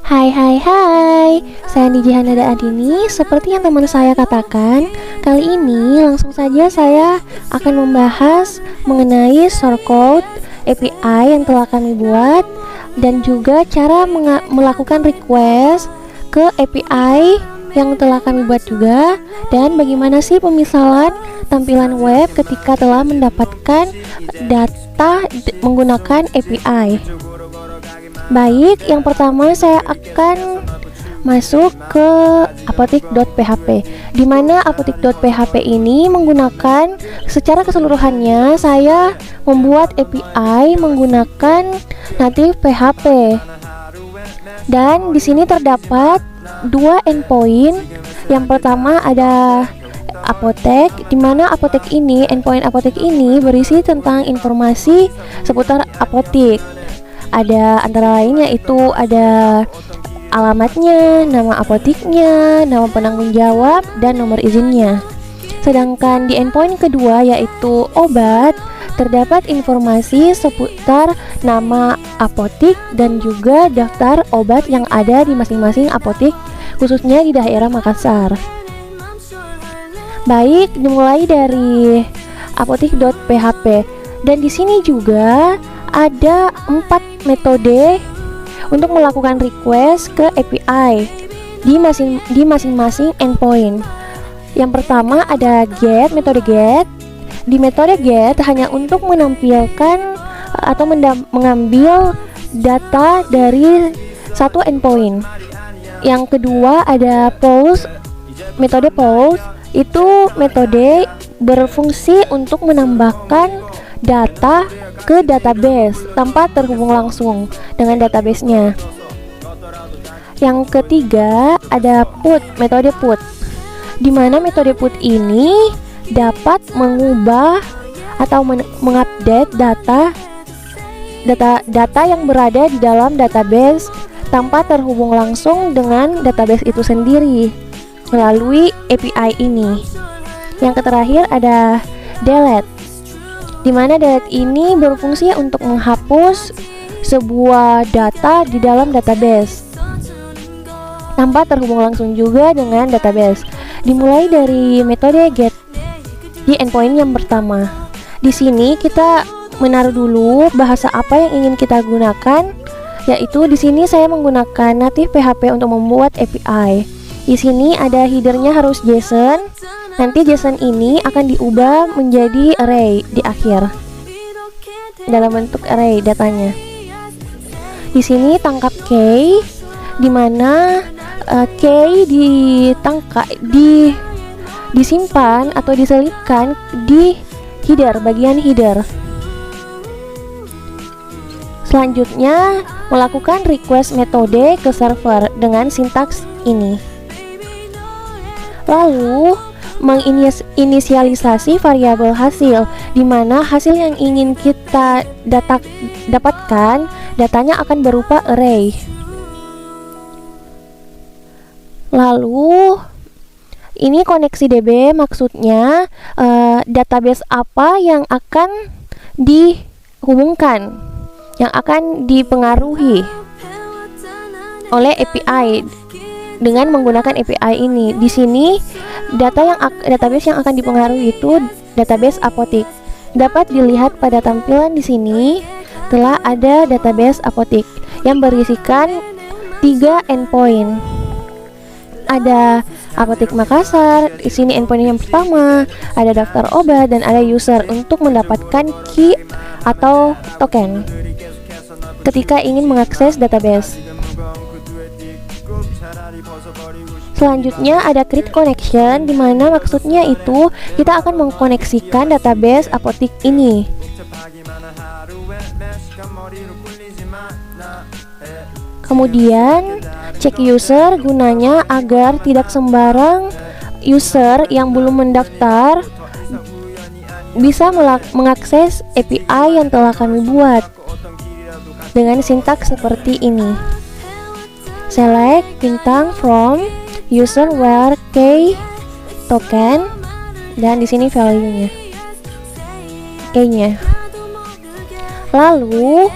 Hai, saya Niji Hanada Adini. Seperti yang teman saya katakan, kali ini langsung saja saya akan membahas mengenai source code API yang telah kami buat dan juga cara melakukan request ke API yang telah kami buat juga, dan bagaimana sih pemisalan tampilan web ketika telah mendapatkan data menggunakan API. Baik, yang pertama saya akan masuk ke apotik.php, di mana apotik.php ini menggunakan secara keseluruhannya saya membuat API menggunakan native PHP. Dan di sini terdapat dua endpoint. Yang pertama ada apotek, di mana apotek ini, endpoint apotek ini berisi tentang informasi seputar apotik. Ada antara lain yaitu ada alamatnya, nama apotiknya, nama penanggung jawab, dan nomor izinnya. Sedangkan di endpoint kedua yaitu obat, terdapat informasi seputar nama apotik dan juga daftar obat yang ada di masing-masing apotik, khususnya di daerah Makassar. Baik, dimulai dari apotik.php, dan di sini juga ada 4 metode untuk melakukan request ke API di masing-masing endpoint. Yang pertama ada get, metode get. Di metode get hanya untuk menampilkan atau mengambil data dari satu endpoint. Yang kedua ada post. Metode post itu metode berfungsi untuk menambahkan data ke database tanpa terhubung langsung dengan database-nya. Yang ketiga ada put, metode put, di mana metode put ini dapat mengubah atau mengupdate data yang berada di dalam database tanpa terhubung langsung dengan database itu sendiri melalui API ini. Yang terakhir ada delete, di mana delete ini berfungsi untuk menghapus sebuah data di dalam database tanpa terhubung langsung juga dengan database. Dimulai dari metode get di endpoint yang pertama. Di sini kita menaruh dulu bahasa apa yang ingin kita gunakan, yaitu di sini saya menggunakan native PHP untuk membuat API. Di sini ada headernya harus JSON. Nanti JSON ini akan diubah menjadi array di akhir dalam bentuk array datanya. Di sini tangkap key, di mana key disimpan atau diselipkan di header, bagian header. Selanjutnya melakukan request metode ke server dengan sintaks ini. Lalu menginisialisasi variabel hasil, di mana hasil yang ingin kita dapatkan datanya akan berupa array. Lalu ini koneksi DB, maksudnya database apa yang akan dihubungkan, yang akan dipengaruhi oleh API dengan menggunakan API ini. Di sini database yang akan dipengaruhi itu database apotik. Dapat dilihat pada tampilan di sini telah ada database apotik yang berisikan 3 endpoint. Ada apotik Makassar, di sini endpoint yang pertama, ada daftar obat, dan ada user untuk mendapatkan key atau token ketika ingin mengakses database. Selanjutnya ada create connection, di mana maksudnya itu kita akan mengkoneksikan database apotik ini. Kemudian cek user, gunanya agar tidak sembarang user yang belum mendaftar bisa mengakses API yang telah kami buat dengan sintaks seperti ini. Select bintang from user where key token, dan di sini value-nya, key-nya. Lalu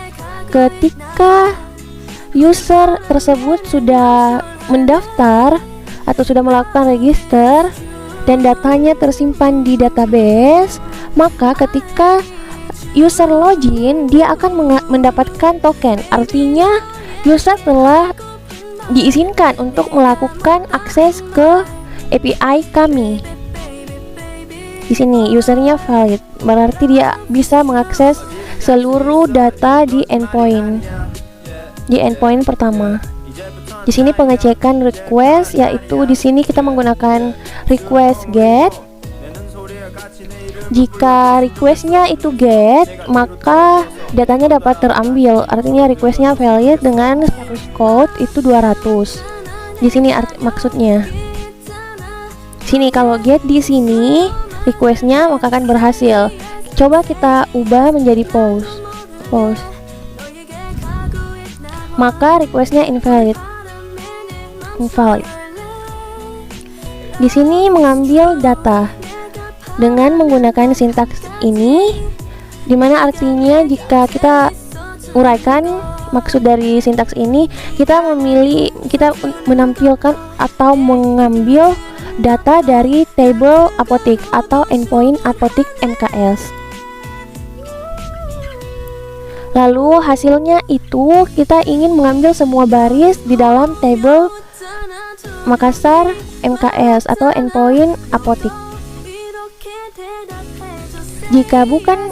ketika user tersebut sudah mendaftar atau sudah melakukan register dan datanya tersimpan di database, maka ketika user login dia akan mendapatkan token. Artinya user telah diizinkan untuk melakukan akses ke API kami. Di sini usernya valid, berarti dia bisa mengakses seluruh data di endpoint pertama. Di sini pengecekan request, yaitu di sini kita menggunakan request get. Jika requestnya itu get, maka datanya dapat terambil. Artinya requestnya valid dengan status code itu 200. Di sini maksudnya. Sini kalau get di sini requestnya maka akan berhasil. Coba kita ubah menjadi pause. Maka requestnya invalid. Di sini mengambil data dengan menggunakan sintaks ini, dimana artinya jika kita uraikan maksud dari sintaks ini, kita menampilkan atau mengambil data dari table apotik atau endpoint apotik MKS. Lalu hasilnya itu kita ingin mengambil semua baris di dalam table Makassar MKS atau endpoint apotik. Jika bukan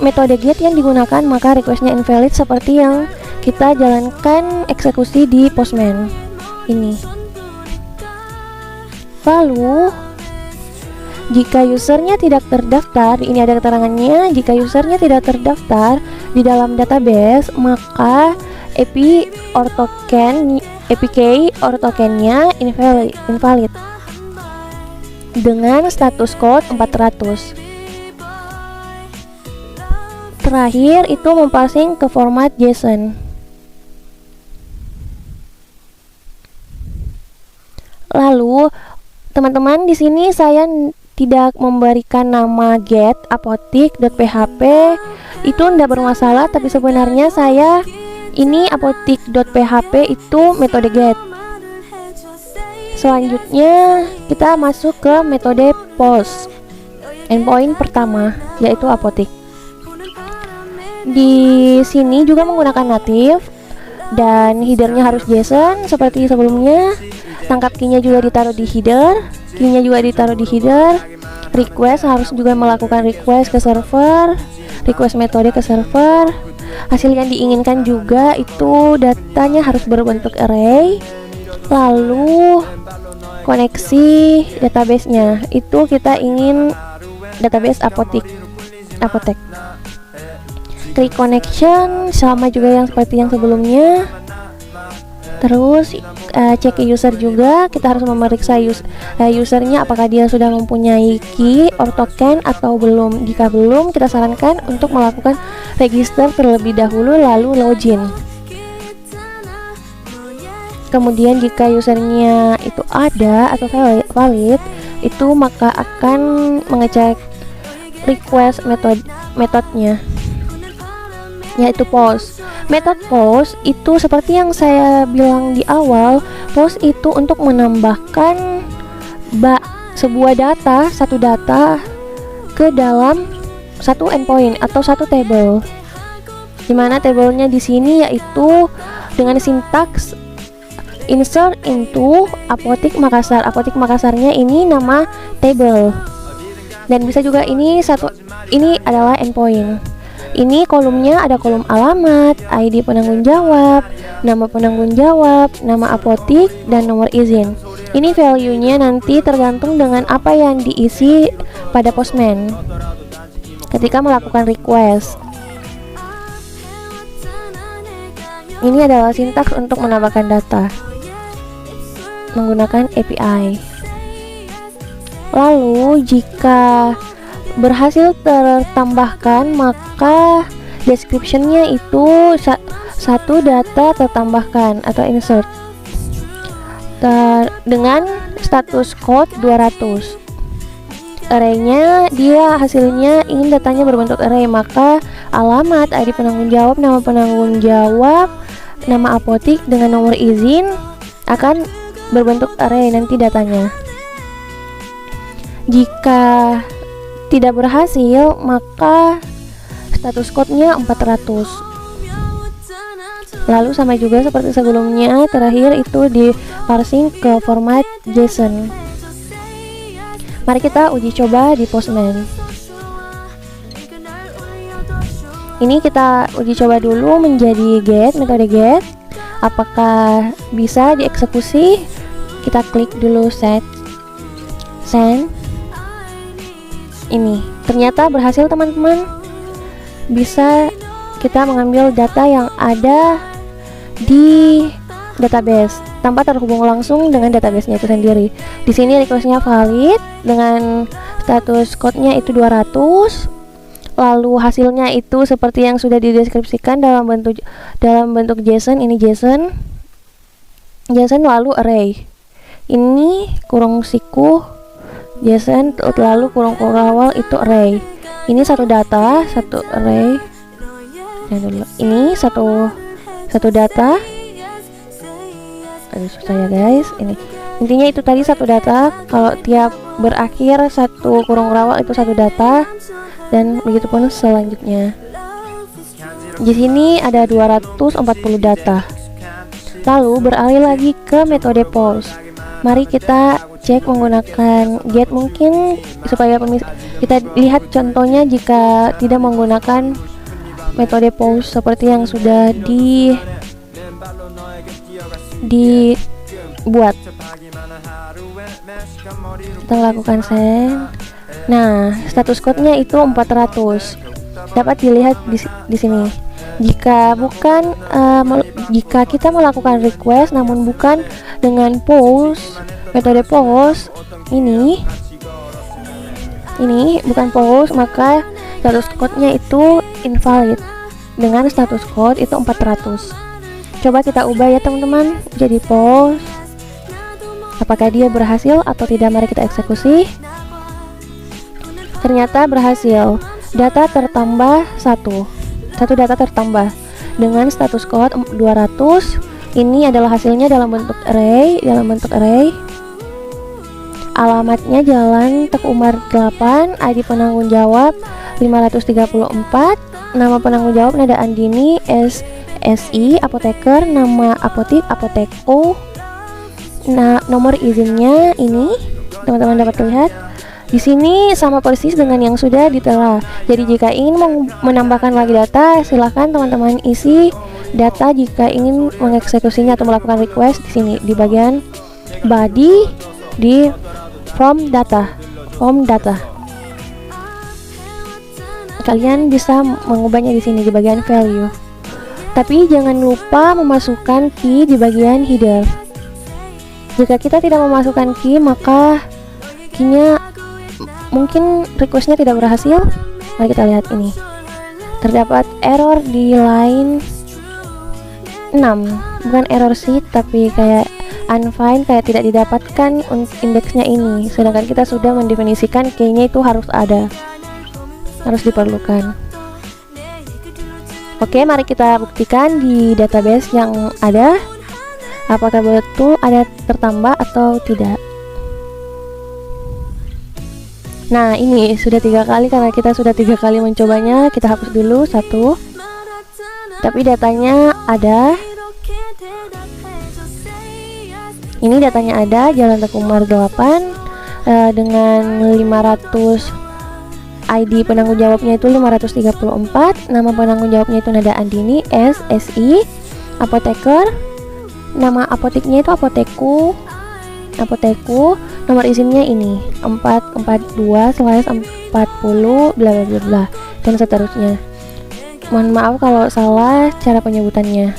metode get yang digunakan, maka requestnya invalid seperti yang kita jalankan eksekusi di Postman ini. Lalu jika usernya tidak terdaftar, ini ada keterangannya, jika usernya tidak terdaftar di dalam database, maka API key or tokennya invalid dengan status code 400. Terakhir itu memparsing ke format JSON. Lalu teman-teman, di sini saya tidak memberikan nama get apotik.php, itu tidak bermasalah, tapi sebenarnya saya ini apotik.php itu metode get. Selanjutnya kita masuk ke metode post, endpoint pertama yaitu apotik. Di sini juga menggunakan native dan headernya harus JSON seperti sebelumnya. Tangkap key-nya juga ditaruh di header, request harus juga melakukan request ke server, request metode ke server. Hasil yang diinginkan juga itu datanya harus berbentuk array. Lalu koneksi database-nya itu kita ingin database apotek. Klik connection sama juga yang seperti yang sebelumnya. Terus cek user juga, kita harus memeriksa usernya apakah dia sudah mempunyai key or token atau belum. Jika belum, kita sarankan untuk melakukan register terlebih dahulu lalu login. Kemudian jika usernya itu ada atau valid, itu maka akan mengecek request metodenya, yaitu post. Metode post itu seperti yang saya bilang di awal, post itu untuk menambahkan sebuah data, satu data ke dalam satu endpoint atau satu table. Dimana tabelnya di sini yaitu dengan sintaks insert into apotik Makassar. Apotik Makassarnya ini nama table. Dan bisa juga ini adalah endpoint. Ini kolomnya ada kolom alamat, ID penanggung jawab, nama penanggung jawab, nama apotik, dan nomor izin. Ini value-nya nanti tergantung dengan apa yang diisi pada Postman ketika melakukan request. Ini adalah sintaks untuk menambahkan data menggunakan API. Lalu jika berhasil tertambahkan, maka description-nya itu satu data tertambahkan atau insert dengan status code 200. Array-nya dia hasilnya ingin datanya berbentuk array, maka alamat, ID penanggung jawab, nama penanggung jawab, nama apotik dengan nomor izin akan berbentuk array nanti datanya. Jika tidak berhasil, maka status code-nya 400. Lalu sama juga seperti sebelumnya, terakhir itu di parsing ke format JSON. Mari kita uji coba di Postman. Ini kita uji coba dulu menjadi get, metode get. Apakah bisa dieksekusi? Kita klik dulu send. Ini ternyata berhasil teman-teman. Bisa kita mengambil data yang ada di database tanpa terhubung langsung dengan database-nya itu sendiri. Di sini request-nya valid dengan status code-nya itu 200. Lalu hasilnya itu seperti yang sudah dideskripsikan dalam bentuk JSON. Ini JSON lalu array. Ini kurung siku JSON, lalu kurung awal itu array. Ini satu data, satu array. Ini satu data. Aduh, susah ya guys. Ini intinya itu tadi satu data. Kalau tiap berakhir satu kurung awal itu satu data, dan begitupun selanjutnya. Di sini ada 240 data. Lalu beralih lagi ke metode post. Mari kita cek menggunakan get mungkin supaya kita lihat contohnya jika tidak menggunakan metode post seperti yang sudah dibuat. Kita lakukan send. Nah, status code-nya itu 400. Dapat dilihat di sini. Jika kita melakukan request namun bukan dengan post, metode post ini bukan post, maka status code-nya itu invalid dengan status code itu 400. Coba kita ubah ya teman-teman jadi post. Apakah dia berhasil atau tidak? Mari kita eksekusi. Ternyata berhasil. Data tertambah satu data tertambah dengan status code 200. Ini adalah hasilnya dalam bentuk array. Alamatnya Jalan Teku Umar 8, ID penanggung jawab 534, nama penanggung jawab Nada Andini SSI, apoteker, nama apotik Apoteku. Nah, nomor izinnya ini teman-teman dapat lihat. Di sini sama persis dengan yang sudah ditela. Jadi jika ingin menambahkan lagi data, silahkan teman-teman isi data jika ingin mengeksekusinya atau melakukan request di sini di bagian body di form data. Kalian bisa mengubahnya di sini di bagian value. Tapi jangan lupa memasukkan key di bagian header. Jika kita tidak memasukkan key, maka key-nya mungkin requestnya tidak berhasil. Mari kita lihat ini. Terdapat error di line 6. Bukan error sih, tapi kayak unfind, kayak tidak didapatkan indeksnya ini. Sedangkan kita sudah mendefinisikan key-nya itu harus ada, harus diperlukan. Oke, mari kita buktikan di database yang ada apakah betul ada tertambah atau tidak. Nah, ini sudah 3 kali, karena kita sudah 3 kali mencobanya. Kita hapus dulu satu, tapi datanya ada. Ini datanya ada, Jalan Teku Umar 8 dengan 500, ID penanggung jawabnya itu 534, nama penanggung jawabnya itu Nada Andini SSI, apoteker, nama apoteknya itu Apoteku, nomor izinnya ini 442/40 bla bla bla bla dan seterusnya. Mohon maaf kalau salah cara penyebutannya.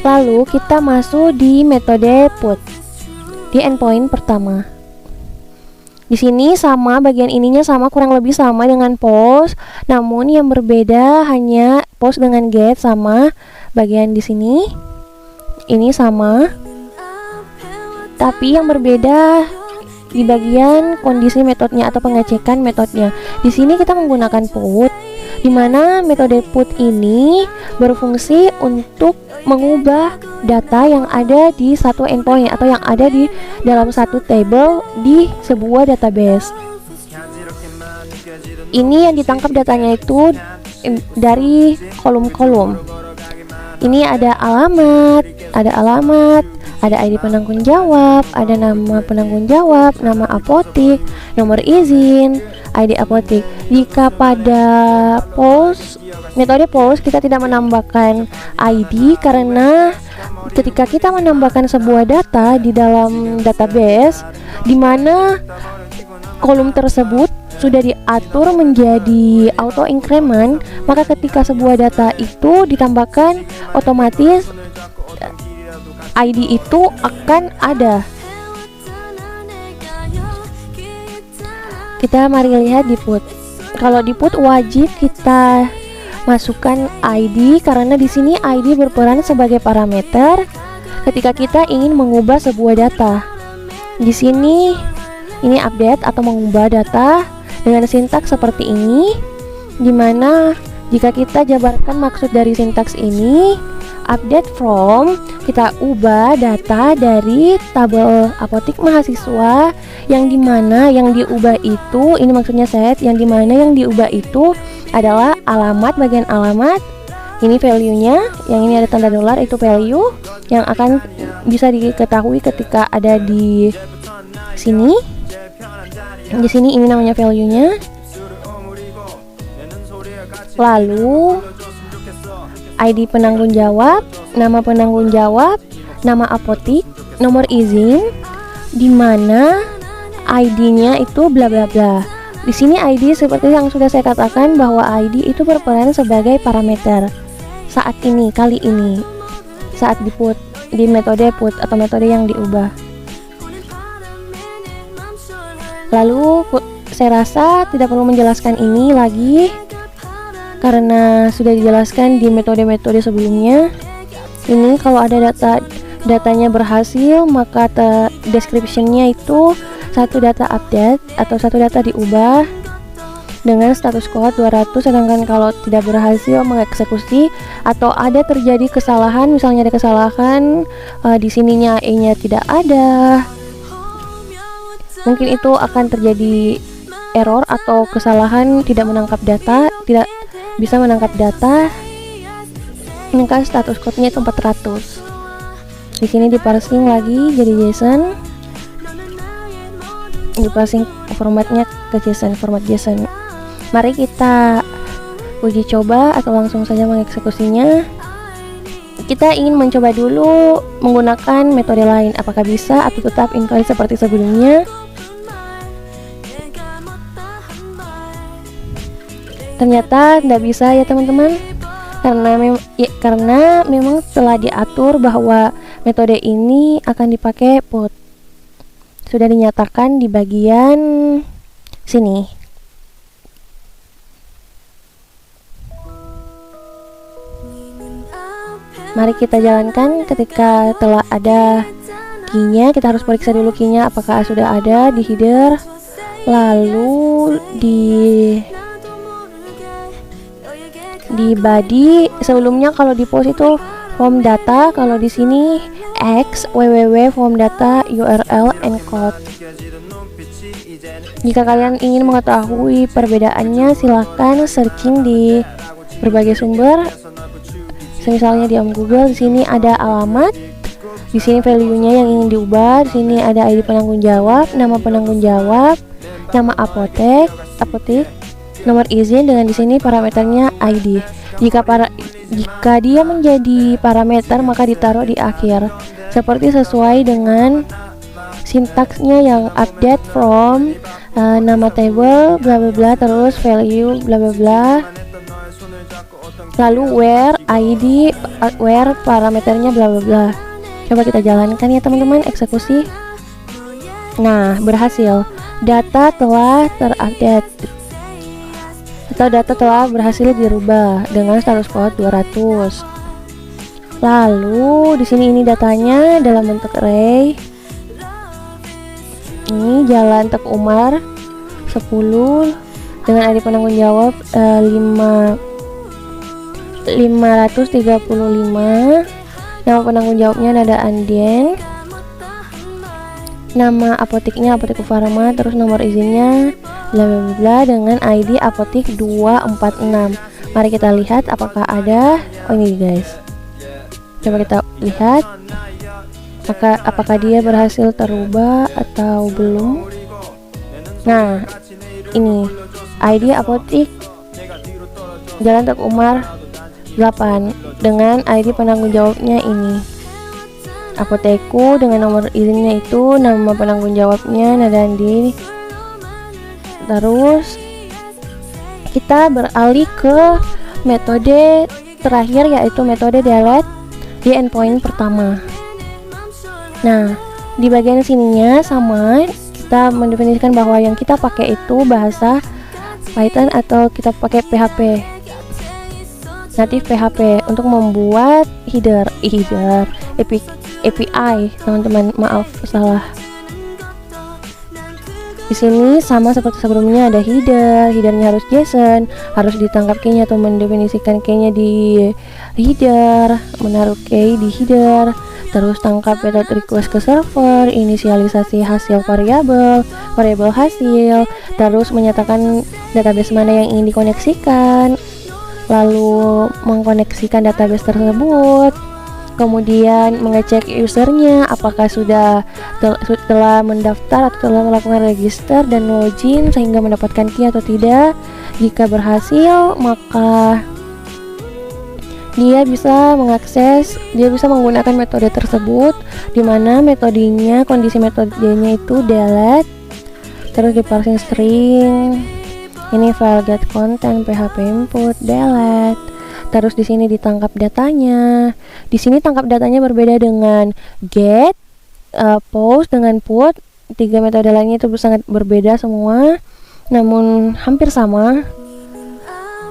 Lalu kita masuk di metode put di endpoint pertama. Di sini sama, bagian ininya sama, kurang lebih sama dengan post, namun yang berbeda hanya post dengan get sama. Bagian di sini ini sama, tapi yang berbeda di bagian kondisi metodenya atau pengecekan metodenya. Di sini kita menggunakan put, di dimana metode put ini berfungsi untuk mengubah data yang ada di satu endpoint atau yang ada di dalam satu table di sebuah database. Ini yang ditangkap datanya itu dari kolom-kolom. Ini ada alamat, ada ID penanggung jawab, ada nama penanggung jawab, nama apotik, nomor izin, ID apotik. Jika pada metode post kita tidak menambahkan ID, karena ketika kita menambahkan sebuah data di dalam database di mana kolom tersebut sudah diatur menjadi auto increment, maka ketika sebuah data itu ditambahkan, otomatis ID itu akan ada. Kita mari lihat di put. Kalau di put wajib kita masukkan ID, karena di sini ID berperan sebagai parameter ketika kita ingin mengubah sebuah data. Di sini ini update atau mengubah data dengan sintaks seperti ini, dimana jika kita jabarkan maksud dari sintaks ini, update from, kita ubah data dari tabel apotik mahasiswa, yang dimana yang diubah itu, ini maksudnya set, yang dimana yang diubah itu adalah alamat, bagian alamat, ini value-nya, yang ini ada tanda dolar, itu value yang akan bisa diketahui ketika ada di sini. Di sini ini namanya value-nya. Lalu ID penanggung jawab, nama penanggung jawab, nama apotik, nomor izin, di mana ID-nya itu bla bla bla. Di sini ID seperti yang sudah saya katakan bahwa ID itu berperan sebagai parameter saat ini, kali ini, saat di put, di metode put atau metode yang diubah. Lalu saya rasa tidak perlu menjelaskan ini lagi karena sudah dijelaskan di metode-metode sebelumnya. Ini kalau ada datanya berhasil, maka description-nya itu satu data update atau satu data diubah dengan status code 200, sedangkan kalau tidak berhasil mengeksekusi atau ada terjadi kesalahan, misalnya ada kesalahan di sininya E-nya tidak ada, mungkin itu akan terjadi error atau kesalahan tidak menangkap data, tidak bisa menangkap data, maka status code-nya itu 400. Di sini diparsing lagi jadi JSON, diparsing formatnya ke JSON, format JSON. Mari kita uji coba atau langsung saja mengeksekusinya. Kita ingin mencoba dulu menggunakan metode lain, apakah bisa atau tetap invalid seperti sebelumnya. Ternyata tidak bisa ya teman-teman, karena memang telah diatur bahwa metode ini akan dipakai put, sudah dinyatakan di bagian sini. Mari kita jalankan. Ketika telah ada key-nya, kita harus periksa dulu key-nya apakah sudah ada di header, lalu di body. Sebelumnya kalau di post itu form data, kalau di sini x www form data URL encode. Jika kalian ingin mengetahui perbedaannya, silahkan searching di berbagai sumber. Misalnya di Google, di sini ada alamat, di sini value-nya yang ingin diubah, di sini ada ID penanggung jawab, nama penanggung jawab, nama apotek, nomor izin, dengan di sini parameternya ID. Jika dia menjadi parameter, maka ditaruh di akhir seperti sesuai dengan sintaksnya yang update from, nama table bla bla bla, terus value bla bla bla, lalu where ID, where parameternya bla bla bla. Coba kita jalankan ya teman-teman, eksekusi. Nah, berhasil. Data telah terupdate atau data telah berhasil dirubah dengan status code 200. Lalu di sini ini datanya dalam bentuk array. Ini jalan Teguh Umar 10 dengan ID penanggung jawab 5 535. Nama penanggung jawabnya Nada Andien. Nama apoteknya Apotek Pharma, terus nomor izinnya bla bla bla dengan ID apotek 246. Mari kita lihat apakah ada. Oh ini guys, coba kita lihat apakah dia berhasil terubah atau belum. Nah ini ID apotek Jalan Teguh Umar 8 dengan ID penanggung jawabnya ini Apoteku, dengan nomor izinnya itu nama penanggung jawabnya Nadandi. Terus kita beralih ke metode terakhir, yaitu metode delete di endpoint pertama. Nah di bagian sininya sama, kita mendefinisikan bahwa yang kita pakai itu bahasa Python atau kita pakai PHP, native PHP, untuk membuat API, teman-teman, maaf salah. Di sini sama seperti sebelumnya, ada headernya harus JSON, harus ditangkap key-nya atau mendefinisikan key-nya di header, menaruh key di header, terus tangkap method request ke server, inisialisasi hasil variabel hasil, terus menyatakan database mana yang ingin dikoneksikan, lalu mengkoneksikan database tersebut, kemudian mengecek usernya apakah sudah telah mendaftar atau telah melakukan register dan login sehingga mendapatkan key atau tidak. Jika berhasil, maka dia bisa menggunakan metode tersebut, di mana metodenya, kondisi metodenya itu delete, terus di parsing string ini file get content php input delete. Terus di sini ditangkap datanya. Di sini tangkap datanya berbeda dengan get, post dengan put. Tiga metode lainnya itu sangat berbeda semua, namun hampir sama.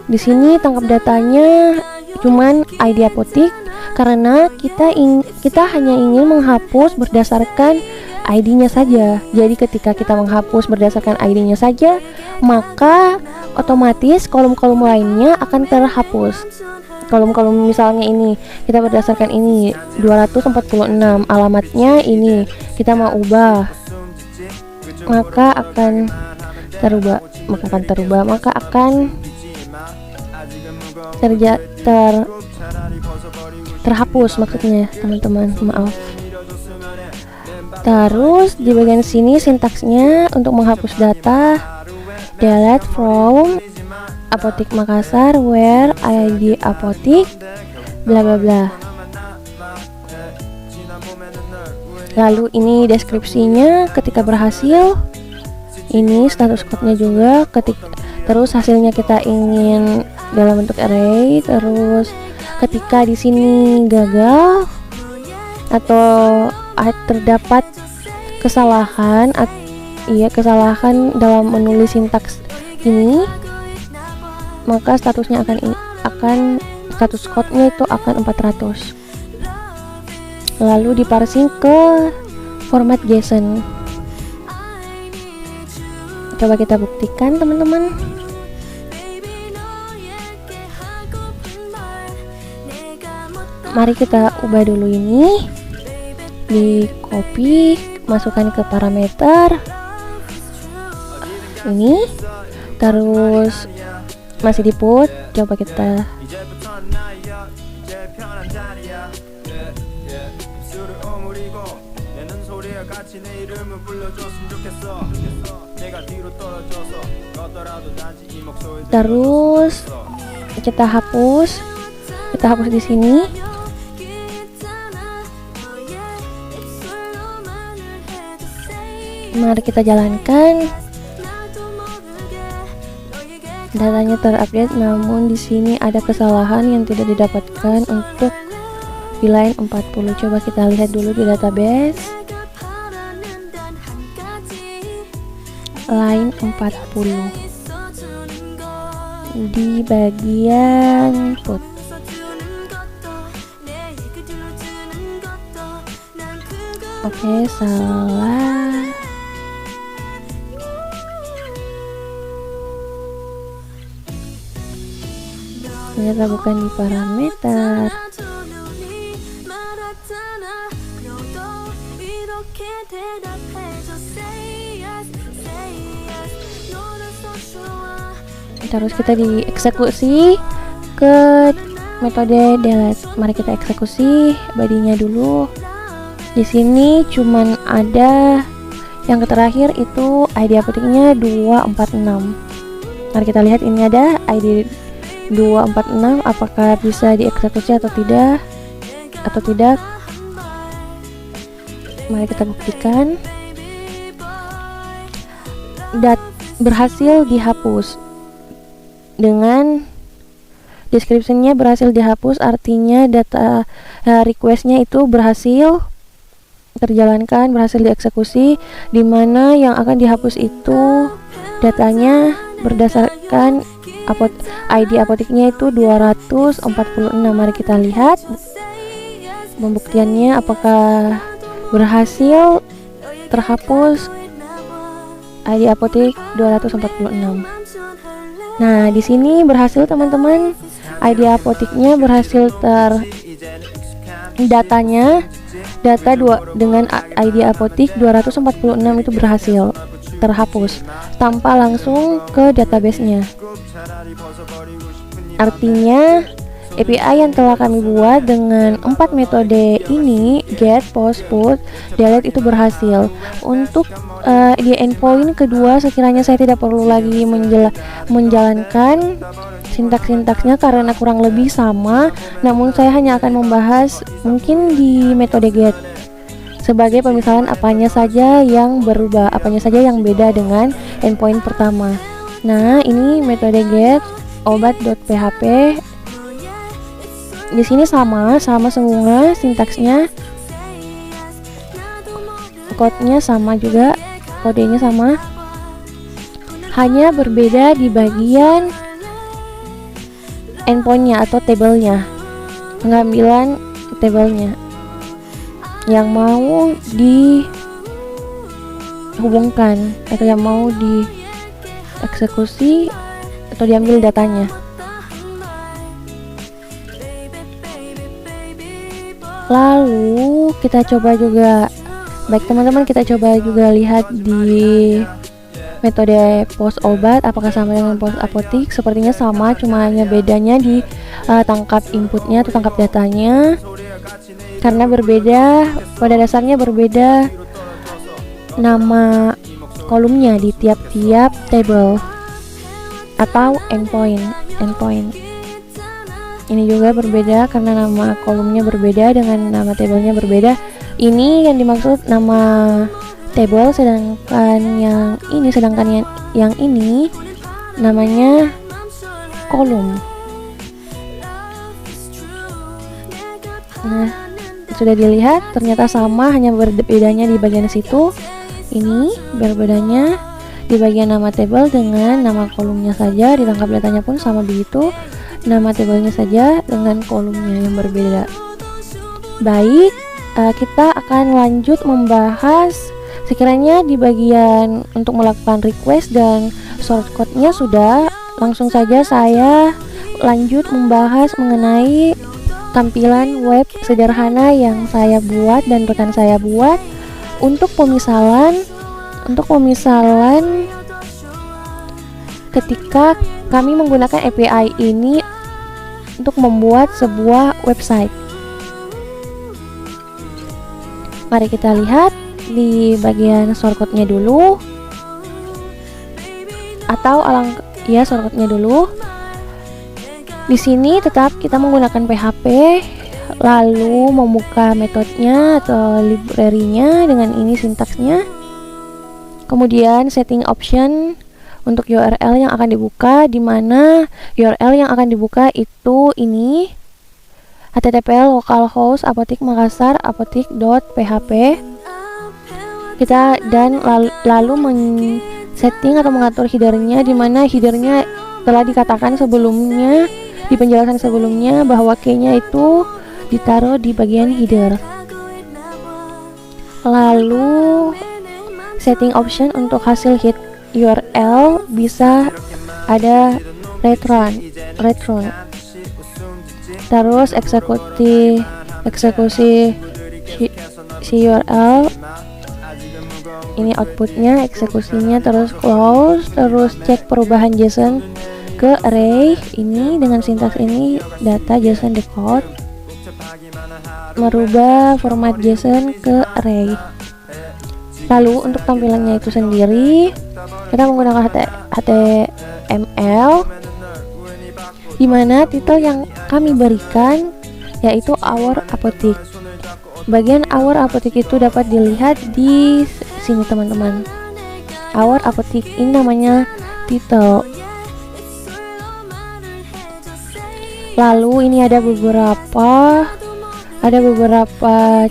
Di sini tangkap datanya cuman ID apotek karena kita hanya ingin menghapus berdasarkan ID-nya saja. Jadi ketika kita menghapus berdasarkan ID-nya saja, maka otomatis kolom-kolom lainnya akan terhapus. Kolom-kolom misalnya ini kita berdasarkan ini 246, alamatnya ini kita mau ubah, maka akan terhapus maksudnya, teman-teman, maaf. Terus di bagian sini sintaksnya untuk menghapus data, delete from Apotek Makassar where ID apotek bla bla bla. Lalu ini deskripsinya ketika berhasil, ini status code-nya juga, terus hasilnya kita ingin dalam bentuk array, terus ketika di sini gagal atau terdapat kesalahan dalam menulis sintaks ini, maka statusnya akan status code-nya itu akan 400. Lalu diparsing ke format JSON. Coba kita buktikan, teman-teman. Mari kita ubah dulu ini, di copy, masukkan ke parameter ini, terus masih di put. Coba kita kita hapus di sini. Mari kita jalankan. Datanya terupdate, namun di sini ada kesalahan yang tidak didapatkan untuk di line 40. Coba kita lihat dulu di database. Line 40 di bagian put. Oke, salah. ternyata bukan di parameter. Terus kita dieksekusi ke metode delete. Mari kita eksekusi bodinya dulu. Di sini cuman ada yang terakhir itu ID apoteknya 246. Mari kita lihat ini ada ID 246, apakah bisa dieksekusi atau tidak. Mari kita buktikan. Berhasil dihapus. Dengan description-nya berhasil dihapus, artinya data request-nya itu berhasil terjalankan, berhasil dieksekusi, di mana yang akan dihapus itu datanya berdasarkan ID apoteknya itu 246. Mari kita lihat pembuktiannya apakah berhasil terhapus ID apotek 246. Nah, di sini berhasil teman-teman. ID apoteknya berhasil dengan ID apotek 246 itu berhasil terhapus tanpa langsung ke database-nya. Artinya API yang telah kami buat dengan 4 metode ini, get, post, put, delete, itu berhasil. Untuk di endpoint kedua sekiranya saya tidak perlu lagi menjalankan sintaks-sintaksnya karena kurang lebih sama, namun saya hanya akan membahas mungkin di metode get sebagai pemisahan apanya saja yang berubah, apanya saja yang beda dengan endpoint pertama. Nah, ini metode get obat.php. Di sini sama semua sintaksnya, kodenya sama juga, kodenya sama, hanya berbeda di bagian endpointnya atau tabelnya, pengambilan tabelnya yang mau dihubungkan atau yang mau dieksekusi atau diambil datanya. Lalu kita coba juga, baik teman-teman, kita coba juga lihat di metode post obat apakah sama dengan post apotek. Sepertinya sama, cuma hanya bedanya di tangkap inputnya atau tangkap datanya, karena berbeda, pada dasarnya berbeda nama kolomnya di tiap-tiap table atau endpoint. Ini juga berbeda karena nama kolomnya berbeda dengan nama tabelnya berbeda. Ini yang dimaksud nama table, sedangkan yang ini namanya kolom. Nah, sudah dilihat ternyata sama, hanya berbedanya di bagian situ. Ini berbedanya di bagian nama table dengan nama kolomnya saja, ditangkap datanya pun sama begitu. Nama tabelnya saja dengan kolomnya yang berbeda. Baik, kita akan lanjut membahas sekiranya di bagian untuk melakukan request dan shortcode-nya sudah. Langsung saja saya lanjut membahas mengenai tampilan web sederhana yang saya buat dan rekan saya buat untuk pemisalan ketika kami menggunakan API ini untuk membuat sebuah website. Mari kita lihat di bagian shortcode-nya dulu, atau shortcode-nya dulu. Di sini tetap kita menggunakan PHP, lalu membuka metodenya atau library-nya dengan ini sintaksnya. Kemudian setting option untuk URL yang akan dibuka, di mana URL yang akan dibuka itu ini http localhost apotek Makassar apotek.php. Kita dan lalu setting atau mengatur headernya, di mana headernya telah dikatakan sebelumnya di penjelasan sebelumnya bahwa key-nya itu ditaruh di bagian header. Lalu setting option untuk hasil hit URL bisa ada return. terus eksekusi si URL, ini outputnya, eksekusinya, terus close, terus cek perubahan JSON ke array ini dengan sintaks ini, data JSON decode, merubah format JSON ke array. Lalu untuk tampilannya itu sendiri kita menggunakan HTML, dimana titel yang kami berikan yaitu Our Apotheke. Bagian Our Apotheke itu dapat dilihat di sini teman-teman. Our Apotheke ini namanya titel. Lalu ini ada beberapa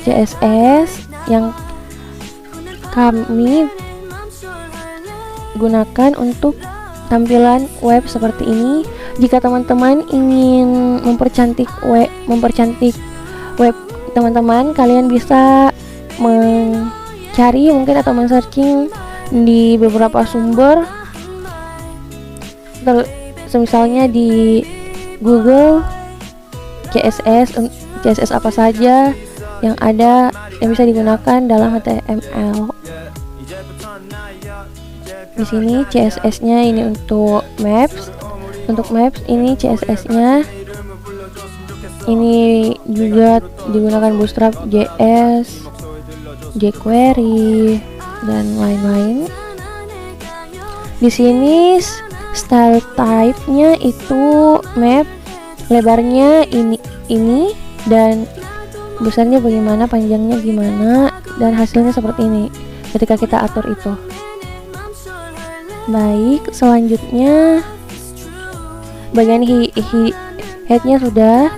CSS yang kami gunakan untuk tampilan web seperti ini. Jika teman-teman ingin mempercantik web teman-teman, kalian bisa mencari mungkin atau men-searching di beberapa sumber, misalnya di Google CSS apa saja yang ada yang bisa digunakan dalam HTML. Di sini CSS-nya ini untuk maps. Untuk maps ini CSS-nya ini juga digunakan Bootstrap JS, jQuery dan lain-lain. Di sini style type-nya itu map, lebarnya ini dan besarnya bagaimana, panjangnya gimana, dan hasilnya seperti ini ketika kita atur itu. Baik, selanjutnya bagian headnya sudah.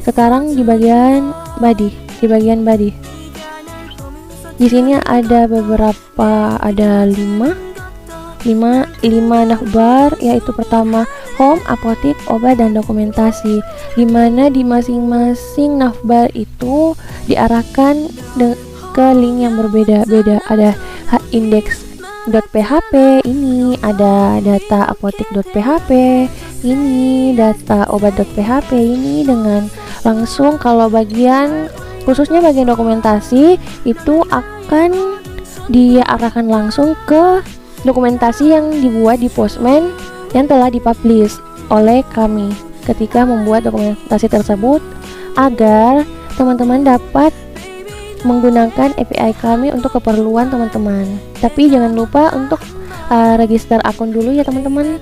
Sekarang di bagian body. Di sini ada beberapa, ada 5 navbar, yaitu pertama home, apotik, obat, dan dokumentasi. Dimana di masing-masing navbar itu diarahkan ke link yang berbeda-beda. Ada index.php, ini ada data apotik.php, ini data obat.php, ini dengan langsung. Kalau khususnya bagian dokumentasi itu akan diarahkan langsung ke dokumentasi yang dibuat di Postman yang telah dipublish oleh kami ketika membuat dokumentasi tersebut, agar teman-teman dapat menggunakan API kami untuk keperluan teman-teman. Tapi jangan lupa untuk register akun dulu ya teman-teman.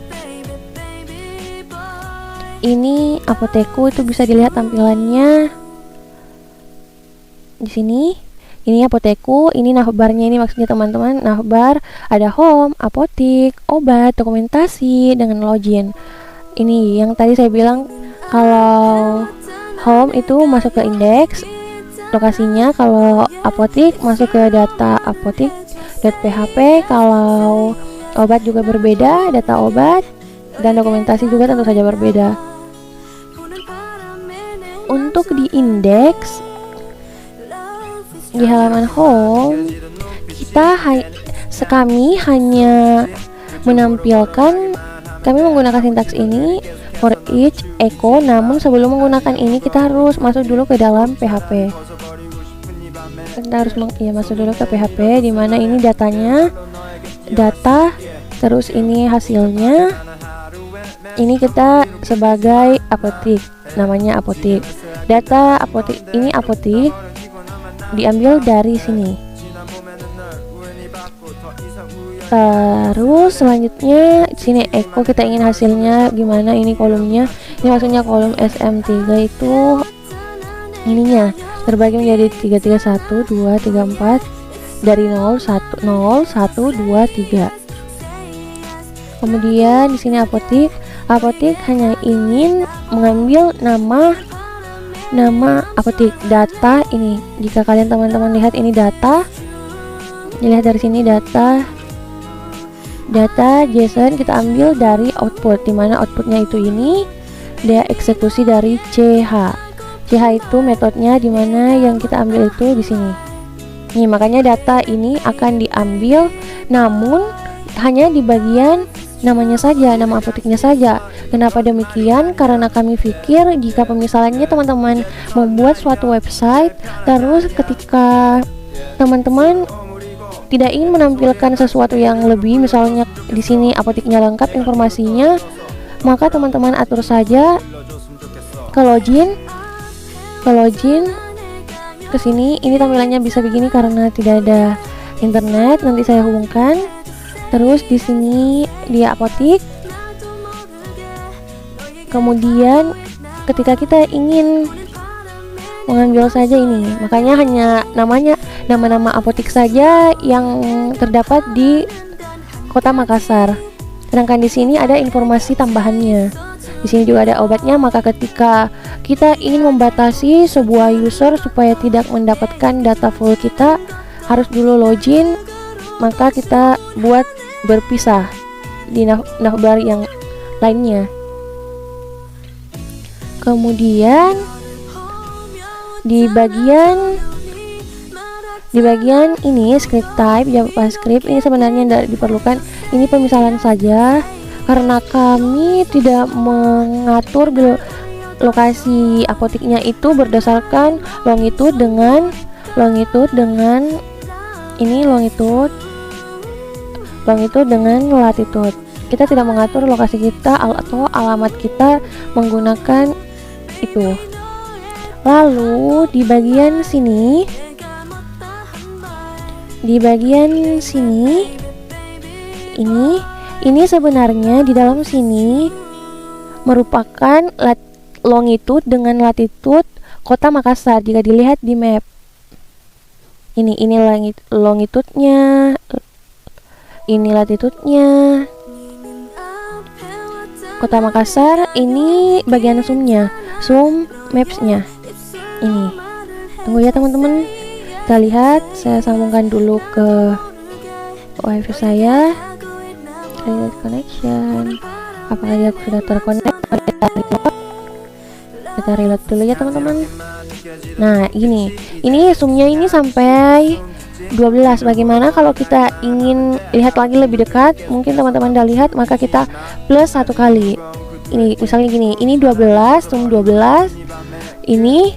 Ini Apotheku, itu bisa dilihat tampilannya di sini. Ini Apotheku, ini navbarnya, ini maksudnya teman-teman, navbar ada home, apotik, obat, dokumentasi dengan login. Ini yang tadi saya bilang, kalau home itu masuk ke indeks lokasinya, kalau apotik masuk ke data apotik.php, kalau obat juga berbeda, data obat, dan dokumentasi juga tentu saja berbeda. Untuk di indeks di halaman home, kami hanya menampilkan, kami menggunakan sintaks ini for each echo, namun sebelum menggunakan ini kita harus masuk dulu ke dalam PHP. Kita harus masuk dulu ke PHP, dimana ini data, terus ini hasilnya. Ini kita sebagai apotik, namanya apotik. Data apotik ini apotik diambil dari sini. Terus selanjutnya sini echo, kita ingin hasilnya gimana, ini kolomnya, ini maksudnya kolom SM3 itu ininya terbagi menjadi 331 2 3 4 dari 0 1 0 1 2 3. Kemudian di sini apotik hanya ingin mengambil nama apotik, data ini. Jika kalian teman-teman lihat ini data, dilihat dari sini data JSON kita ambil dari output, dimana outputnya itu ini dia eksekusi dari CH itu metodenya, dimana yang kita ambil itu di sini. Nih makanya data ini akan diambil, namun hanya di bagian namanya saja, nama apoteknya saja. Kenapa demikian? Karena kami pikir jika pemisalannya teman-teman membuat suatu website, terus ketika teman-teman tidak ingin menampilkan sesuatu yang lebih, misalnya di sini apoteknya lengkap informasinya, maka teman-teman atur saja ke login ke sini. Ini tampilannya bisa begini karena tidak ada internet, nanti saya hubungkan. Terus di sini dia apotik. Kemudian ketika kita ingin mengambil saja ini, makanya hanya nama-nama apotik saja yang terdapat di Kota Makassar. Sedangkan di sini ada informasi tambahannya. Di sini juga ada obatnya. Maka ketika kita ingin membatasi sebuah user supaya tidak mendapatkan data full kita, harus dulu login. Maka kita buat berpisah di navbar yang lainnya. Kemudian di bagian ini script type JavaScript ini sebenarnya tidak diperlukan. Ini pemisalan saja karena kami tidak mengatur lokasi apoteknya itu berdasarkan longitude dengan ini longitude dengan latitude. Kita tidak mengatur lokasi kita atau alamat kita menggunakan itu. Lalu di bagian sini ini sebenarnya di dalam sini merupakan longitude dengan latitude Kota Makassar jika dilihat di map. Ini longitude-nya, ini latitude-nya. Kota Makassar, ini bagian zoom maps-nya. Ini. Tunggu ya teman-teman. Kita lihat, saya sambungkan dulu ke wifi saya. Remote connection. Apakah dia sudah terkonek? Kita reload dulu ya teman-teman. Nah, ini zoomnya ini sampai 12. Bagaimana kalau kita ingin lihat lagi lebih dekat? Mungkin teman-teman udah lihat, maka kita plus 1 kali. Ini misalnya gini, ini 12, zoom 12. Ini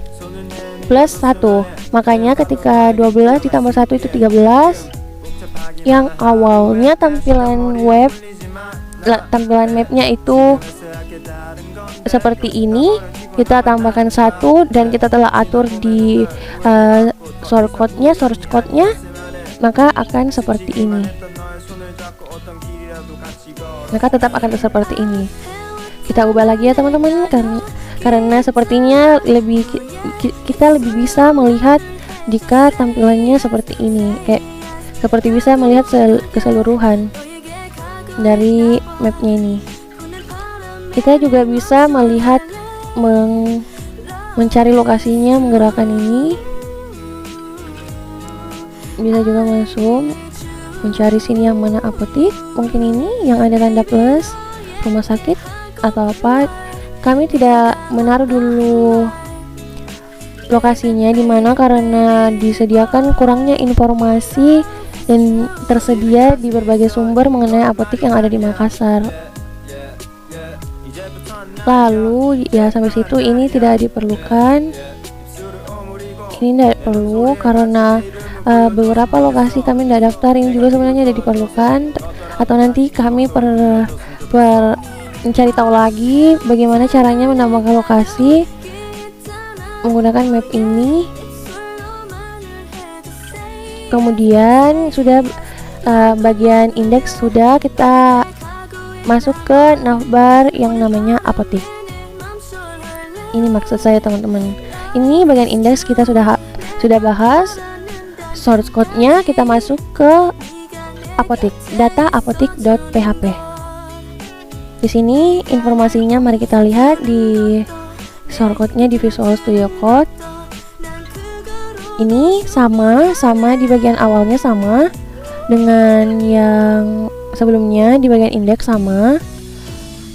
plus 1. Makanya ketika 12 ditambah 1 itu 13. Yang awalnya tampilan mapnya itu seperti ini, kita tambahkan 1 dan kita telah atur di source code-nya, maka akan seperti ini. Maka tetap akan seperti ini. Kita ubah lagi ya teman-teman, karena sepertinya kita lebih bisa melihat jika tampilannya seperti ini, kayak seperti bisa melihat keseluruhan dari mapnya ini. Kita juga bisa melihat mencari lokasinya, menggerakkan ini. Bisa juga masuk mencari sini yang mana apotik, mungkin ini yang ada tanda plus, rumah sakit atau apa. Kami tidak menaruh dulu lokasinya di mana karena disediakan kurangnya informasi dan tersedia di berbagai sumber mengenai apotek yang ada di Makassar. Lalu ya sampai situ ini tidak diperlukan. Ini tidak perlu karena beberapa lokasi kami tidak daftar. Ini juga sebenarnya tidak diperlukan, atau nanti kami mencari tahu lagi bagaimana caranya menambahkan lokasi menggunakan map ini. Kemudian sudah bagian indeks sudah, kita masuk ke navbar yang namanya apotek. Ini maksud saya teman-teman. Ini bagian indeks kita sudah bahas. Source code-nya kita masuk ke apotek, data apotek.php. Di sini informasinya mari kita lihat di source code-nya di Visual Studio Code. Ini sama di bagian awalnya sama dengan yang sebelumnya, di bagian indeks sama.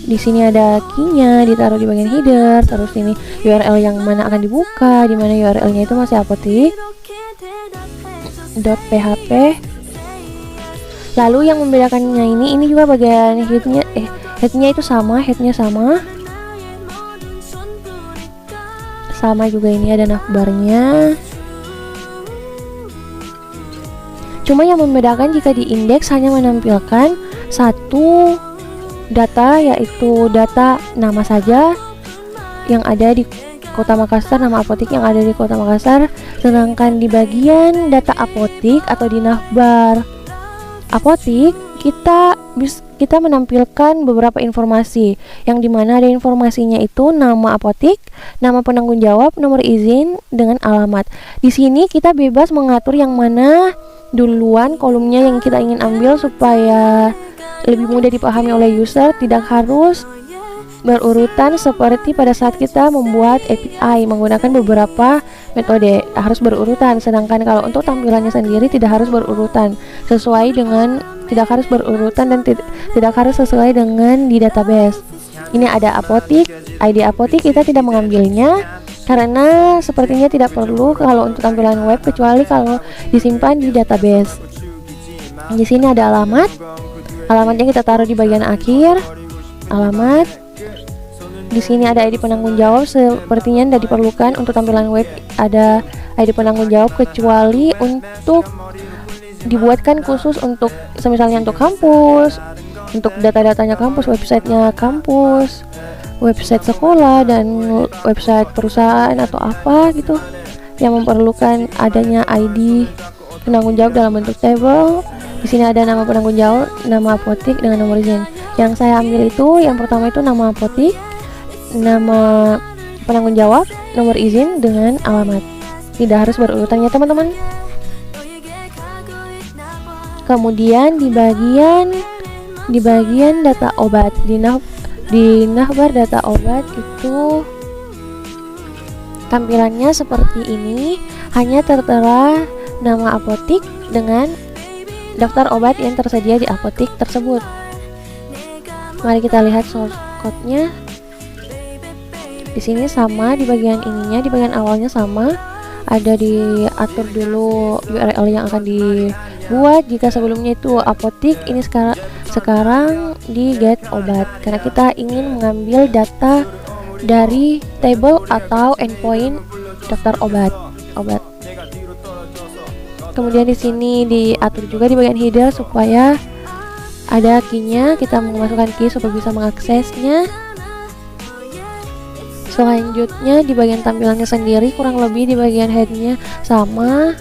Di sini ada key-nya ditaruh di bagian header, terus ini URL yang mana akan dibuka, di mana URL-nya itu masih apotek.php. Lalu yang membedakannya ini juga bagian headnya itu sama, sama juga, ini ada navbarnya. Cuma yang membedakan jika di indeks hanya menampilkan satu data, yaitu data nama saja yang ada di Kota Makassar, nama apotik yang ada di Kota Makassar. Sedangkan di bagian data apotik atau di navbar apotik kita menampilkan beberapa informasi, yang dimana ada informasinya itu nama apotik, nama penanggung jawab, nomor izin dengan alamat. Di sini kita bebas mengatur yang mana duluan kolomnya yang kita ingin ambil supaya lebih mudah dipahami oleh user, tidak harus berurutan seperti pada saat kita membuat API menggunakan beberapa metode, harus berurutan. Sedangkan kalau untuk tampilannya sendiri tidak harus berurutan dan tidak harus sesuai dengan di database. Ini ada apotik, ID apotik kita tidak mengambilnya karena sepertinya tidak perlu kalau untuk tampilan web, kecuali kalau disimpan di database. Di sini ada alamatnya kita taruh di bagian akhir. Alamat. Di sini ada ID penanggung jawab, sepertinya tidak diperlukan untuk tampilan web ada ID penanggung jawab, kecuali untuk dibuatkan khusus untuk misalnya untuk kampus, untuk data-datanya kampus, websitenya kampus, website sekolah, dan website perusahaan atau apa gitu yang memerlukan adanya ID penanggung jawab dalam bentuk table. Di sini ada nama penanggung jawab, nama apotik dengan nomor izin. Yang saya ambil itu yang pertama itu nama apotik, nama penanggung jawab, nomor izin dengan alamat. Tidak harus berurutan ya teman-teman. Kemudian di bagian data obat, di navbar data obat itu tampilannya seperti ini, hanya tertera nama apotik dengan daftar obat yang tersedia di apotik tersebut. Mari kita lihat source code-nya. Di sini sama, di bagian ininya, di bagian awalnya sama, ada diatur dulu URL yang akan dibuat. Jika sebelumnya itu apotik, ini sekarang di get obat, karena kita ingin mengambil data dari table atau endpoint daftar obat. Kemudian di sini diatur juga di bagian header supaya ada key-nya, kita memasukkan key supaya bisa mengaksesnya. Selanjutnya di bagian tampilannya sendiri kurang lebih di bagian headnya sama,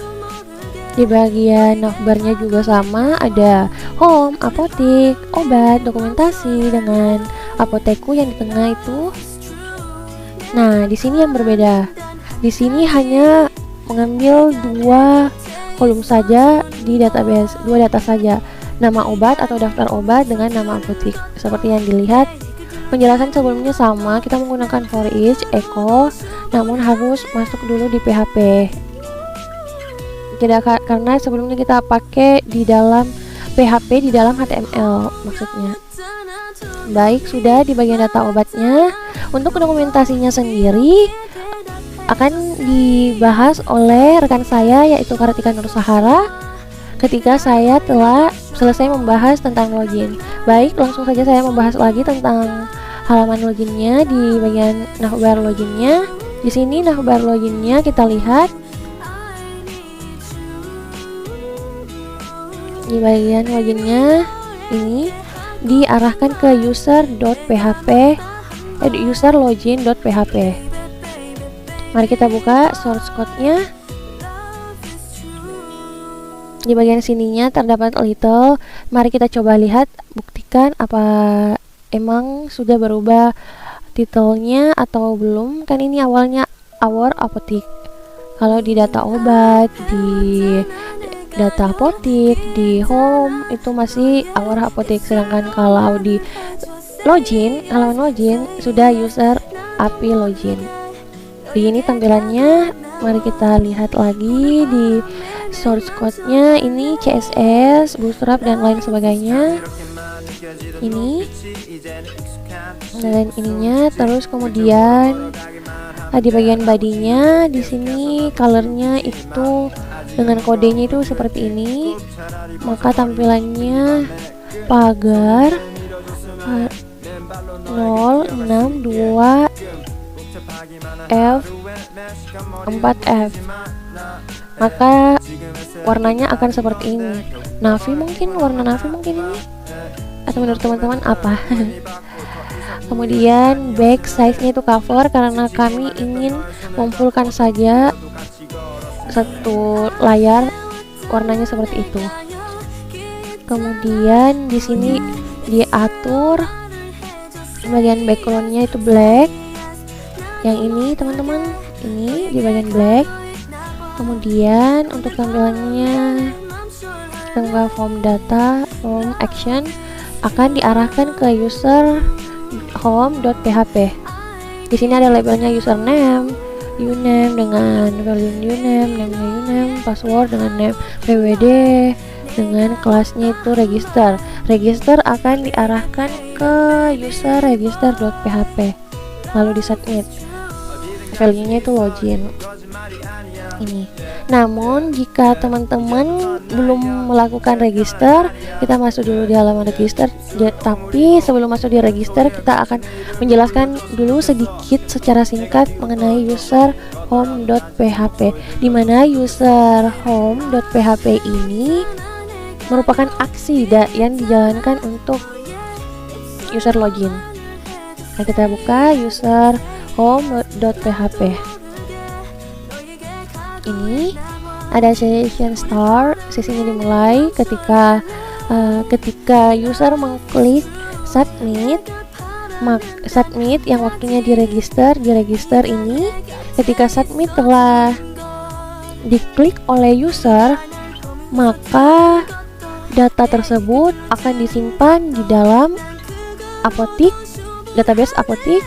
di bagian navbarnya juga sama, ada home, apotik, obat, dokumentasi dengan apoteku yang di tengah itu. Nah, di sini yang berbeda. Di sini hanya mengambil dua kolom saja di database, dua data saja, nama obat atau daftar obat dengan nama apotik. Seperti yang dilihat, penjelasan sebelumnya sama, kita menggunakan for each, echo, namun harus masuk dulu di PHP. Karena sebelumnya kita pakai di dalam PHP, di dalam HTML maksudnya. Baik, sudah di bagian data obatnya. Untuk dokumentasinya sendiri akan dibahas oleh rekan saya, yaitu Kartika Nur Sahara, ketika saya telah selesai membahas tentang login. Baik, langsung saja saya membahas lagi tentang halaman loginnya. Di bagian navbar loginnya, di sini navbar loginnya kita lihat di bagian loginnya ini diarahkan ke user.login.php. Mari kita buka source code-nya. Di bagian sininya terdapat little. Mari kita coba lihat, buktikan apa emang sudah berubah titelnya atau belum. Kan ini awalnya our apotik. Kalau di data obat, di data apotik, di home itu masih our apotik. Sedangkan kalau di login, halaman login sudah user API login. Begini tampilannya. Mari kita lihat lagi di source code-nya, ini CSS, Bootstrap dan lain sebagainya. Ini dan ininya, terus kemudian di bagian bodinya di sini colornya itu dengan kodenya itu seperti ini. Maka tampilannya pagar 062 F 4F. Maka warnanya akan seperti ini. Warna navy mungkin ini, atau menurut teman-teman apa? Kemudian back size-nya itu cover, karena kami ingin mengumpulkan saja satu layar warnanya seperti itu. Kemudian di sini diatur bagian background-nya itu black. Yang ini teman-teman, ini di bagian black. Kemudian untuk tampilannya tanggal form data, form action akan diarahkan ke user home.php. Di sini ada labelnya username, uname dengan value uname, name-nya uname, password dengan name pwd, dengan kelasnya itu register. Register akan diarahkan ke user register.php, lalu di submit. Value-nya itu login. Ini. Namun jika teman-teman belum melakukan register, kita masuk dulu di halaman register. Tapi sebelum masuk di register, kita akan menjelaskan dulu sedikit secara singkat mengenai user home.php, di mana user home.php ini merupakan aksi yang dijalankan untuk user login. Nah, kita buka user home.php. Ini ada session start. Sesinya dimulai ketika user mengklik submit. Submit yang waktunya di register ini, ketika submit telah diklik oleh user, maka data tersebut akan disimpan di dalam apotik, database apotik.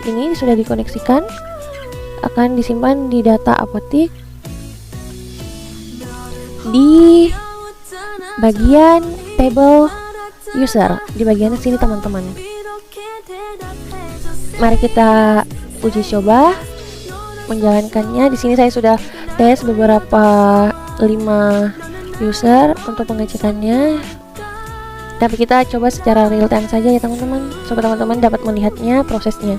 Ini sudah dikoneksikan, akan disimpan di data apotik di bagian table user, di bagian sini teman-teman. Mari kita uji coba menjalankannya. Di sini saya sudah tes beberapa 5 user untuk pengecekannya, tapi kita coba secara real time saja ya teman-teman, supaya teman-teman dapat melihatnya prosesnya.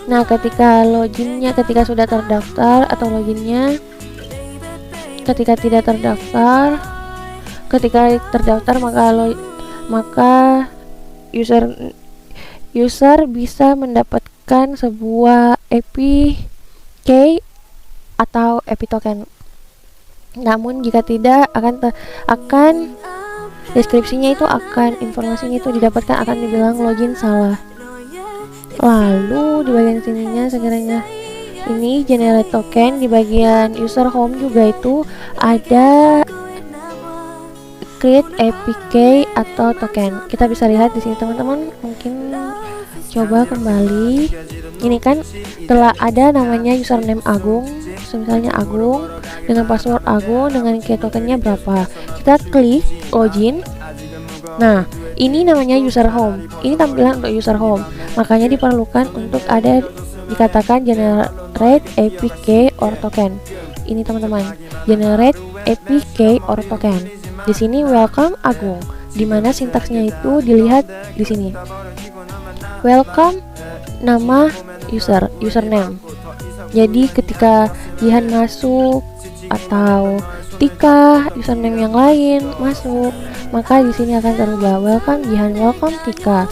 Nah, ketika sudah terdaftar atau loginnya, ketika tidak terdaftar, ketika terdaftar maka user bisa mendapatkan sebuah APK atau API token. Namun jika tidak, akan deskripsinya itu informasinya itu didapatkan akan dibilang login salah. Lalu di bagian sininya sekiranya ini generate token, di bagian user home juga itu ada create APK atau token. Kita bisa lihat di sini teman-teman, mungkin coba kembali. Ini kan telah ada namanya username Agung, misalnya Agung dengan password Agung dengan key tokennya berapa. Kita klik login. Nah, ini namanya user home. Ini tampilan untuk user home. Makanya diperlukan untuk ada dikatakan generate APK or token. Ini teman-teman, generate APK or token. Di sini welcome Agung, dimana sintaksnya itu dilihat di sini. Welcome nama username. Jadi ketika Jihan masuk atau Tika username yang lain masuk, maka di sini akan terubah welcome Jihan, welcome Tika,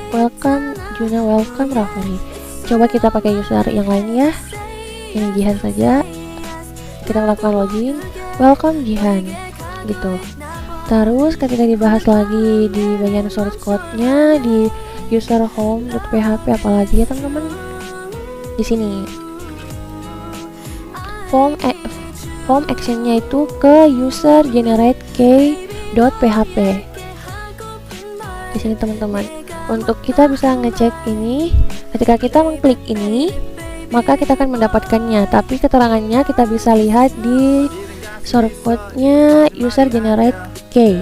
welcome Juna, welcome Rafli. Coba kita pakai user yang lain ya. Ini Jihan saja. Kita melakukan login, welcome Jihan, gitu. Terus ketika dibahas lagi di bagian source code-nya di user home.php, apalagi ya teman-teman, di sini form actionnya itu ke user generate k.php. Di sini teman-teman, untuk kita bisa ngecek ini, ketika kita mengklik ini, maka kita akan mendapatkannya. Tapi keterangannya kita bisa lihat di source code-nya user generate k.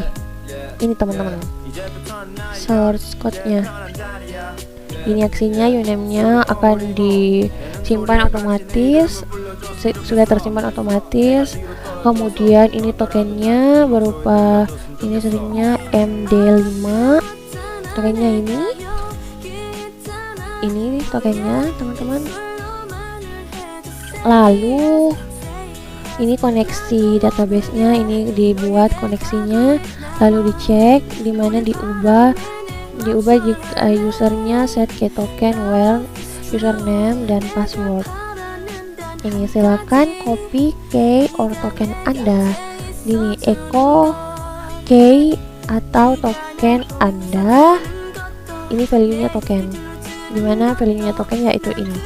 Ini teman-teman. source code-nya. Ini aksinya, uname-nya akan disimpan otomatis, sudah tersimpan otomatis. Kemudian ini tokennya berupa ini seringnya MD5, tokennya ini tokennya teman-teman. Lalu ini koneksi database-nya, ini dibuat koneksinya, lalu dicek di mana diubah jika usernya set key token where username dan password. Ini silakan copy key or token Anda. Ini echo key atau token Anda. Ini value-nya token. Dimana value-nya token yaitu ini.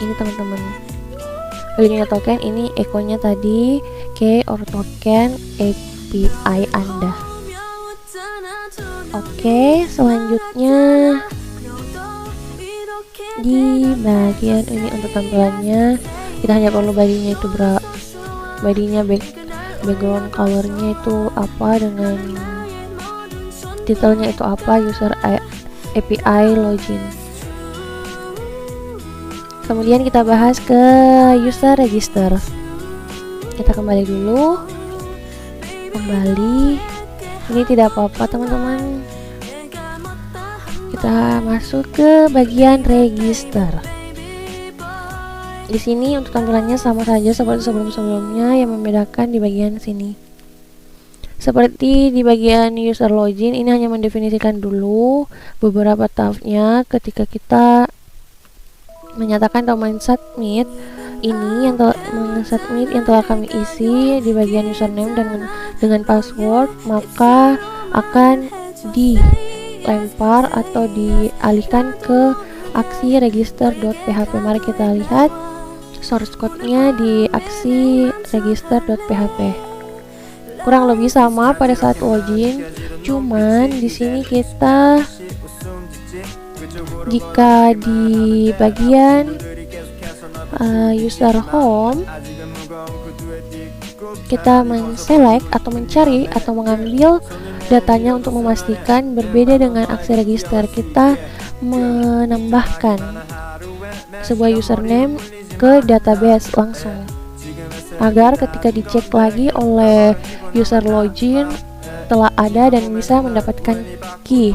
Ini teman-teman. Value-nya token, ini echo-nya tadi key or token API Anda. Oke, selanjutnya di bagian ini untuk tampilannya kita hanya perlu bodinya itu background colornya itu apa, dengan detailnya itu apa, user API login. Kemudian kita bahas ke user register. Kita kembali dulu, ini tidak apa-apa teman-teman. Kita masuk ke bagian register. Di sini untuk tampilannya sama saja seperti sebelum-sebelumnya, yang membedakan di bagian sini. Seperti di bagian user login, ini hanya mendefinisikan dulu beberapa tabnya ketika kita menyatakan domain submit. Ini yang telah kami isi di bagian username dan dengan password, maka akan dilempar atau dialihkan ke aksi register.php. Mari kita lihat source code-nya di aksi register.php. Kurang lebih sama pada saat login, cuman di sini kita jika di bagian user home kita men-select atau mencari atau mengambil datanya untuk memastikan berbeda dengan aksi register, kita menambahkan sebuah username ke database langsung agar ketika dicek lagi oleh user login telah ada dan bisa mendapatkan key.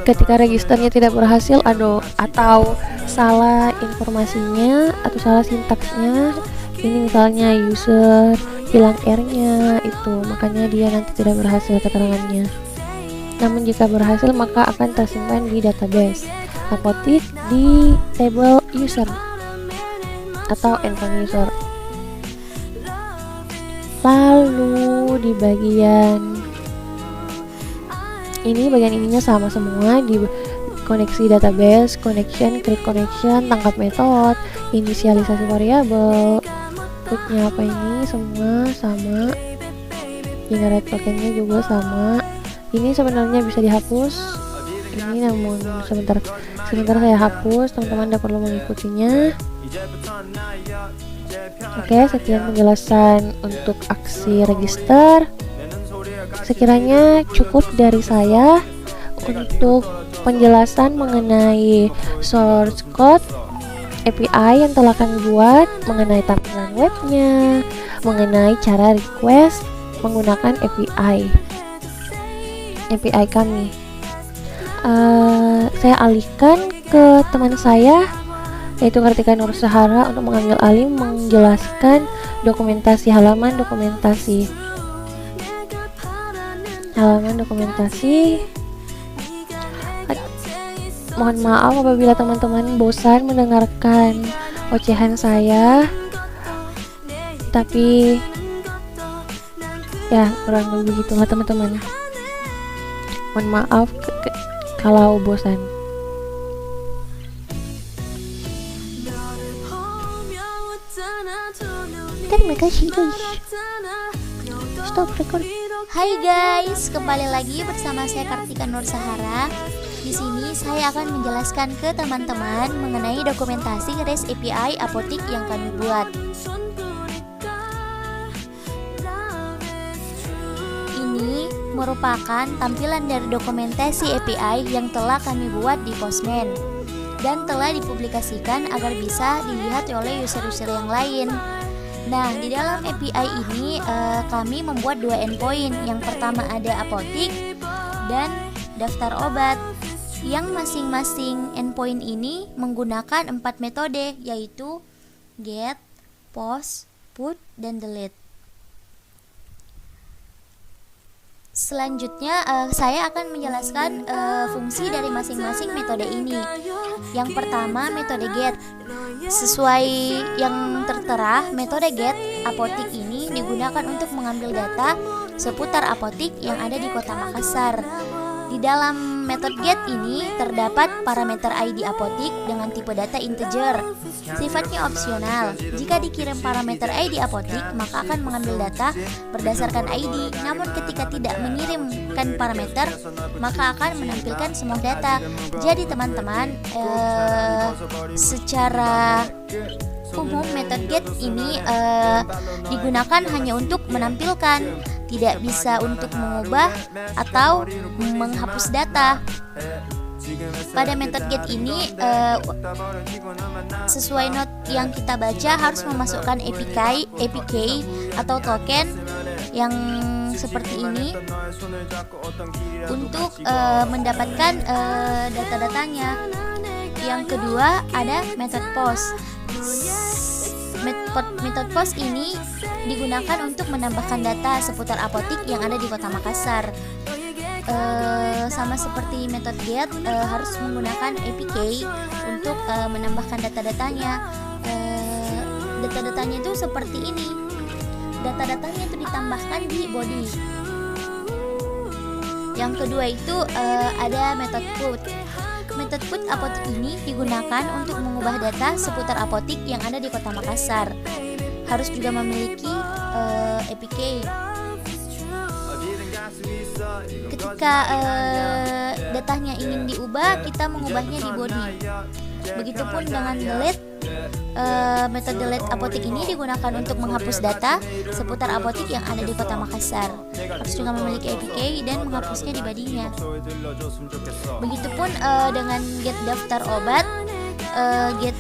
Ketika registernya tidak berhasil atau salah informasinya atau salah sintaksnya, ini misalnya user hilang R-nya itu, makanya dia nanti tidak berhasil keterangannya. Namun jika berhasil maka akan tersimpan di database apotik di table user atau endpoint user. Lalu di bagian ininya sama semua, di koneksi database, connection, create connection, tangkap metode, inisialisasi variabel, outputnya apa, ini semua sama, generate tokennya juga sama. Ini sebenarnya bisa dihapus ini, namun sebentar saya hapus, teman-teman tidak perlu mengikutinya. Oke, sekian penjelasan untuk aksi register. Sekiranya cukup dari saya untuk penjelasan mengenai source code API yang telah kami buat, mengenai tampilan webnya, mengenai cara request menggunakan API kami. Saya alihkan ke teman saya, yaitu Kartika Nur Sahara, untuk mengambil alih menjelaskan halaman dokumentasi. Mohon maaf apabila teman-teman bosan mendengarkan ocehan saya, tapi ya kurang lebih begitulah teman-teman. Mohon maaf kalau bosan. Terima kasih guys. Stop record. Hai guys, kembali lagi bersama saya Kartika Nur Sahara. Di sini saya akan menjelaskan ke teman-teman mengenai dokumentasi REST API Apotik yang kami buat. ini merupakan tampilan dari dokumentasi API yang telah kami buat di Postman dan telah dipublikasikan agar bisa dilihat oleh user-user yang lain. Nah, di dalam API ini kami membuat 2 endpoint. Yang pertama ada apotik dan daftar obat, yang masing-masing endpoint ini menggunakan 4 metode, yaitu get, post, put, dan delete. Selanjutnya saya akan menjelaskan fungsi dari masing-masing metode ini. Yang pertama, metode get. Sesuai yang tertera, metode get apotik ini digunakan untuk mengambil data seputar apotik yang ada di Kota Makassar. Di dalam metode get ini terdapat parameter ID apotik dengan tipe data integer. Sifatnya opsional. Jika dikirim parameter ID apotik, maka akan mengambil data berdasarkan ID. Namun ketika tidak mengirimkan parameter, maka akan menampilkan semua data. Jadi teman-teman, secara umum metode get ini digunakan hanya untuk menampilkan, tidak bisa untuk mengubah atau menghapus data. Pada metode get ini sesuai note yang kita baca harus memasukkan APK atau token yang seperti ini untuk mendapatkan data-datanya. Yang kedua ada metode post. Metode post ini digunakan untuk menambahkan data seputar apotik yang ada di Kota Makassar. Sama seperti metode get, harus menggunakan APK untuk menambahkan data-datanya. Data-datanya itu seperti ini. Data-datanya itu ditambahkan di body. Yang kedua itu ada metode put. Metode put apotik ini digunakan untuk mengubah data seputar apotik yang ada di Kota Makassar. Harus juga memiliki APK. Ketika datanya ingin diubah, kita mengubahnya di body. Begitupun dengan delete. Metode delete apotik ini digunakan untuk menghapus data seputar apotik yang ada di Kota Makassar. Harus juga memiliki APK dan menghapusnya di bodinya. Begitupun dengan get daftar obat, get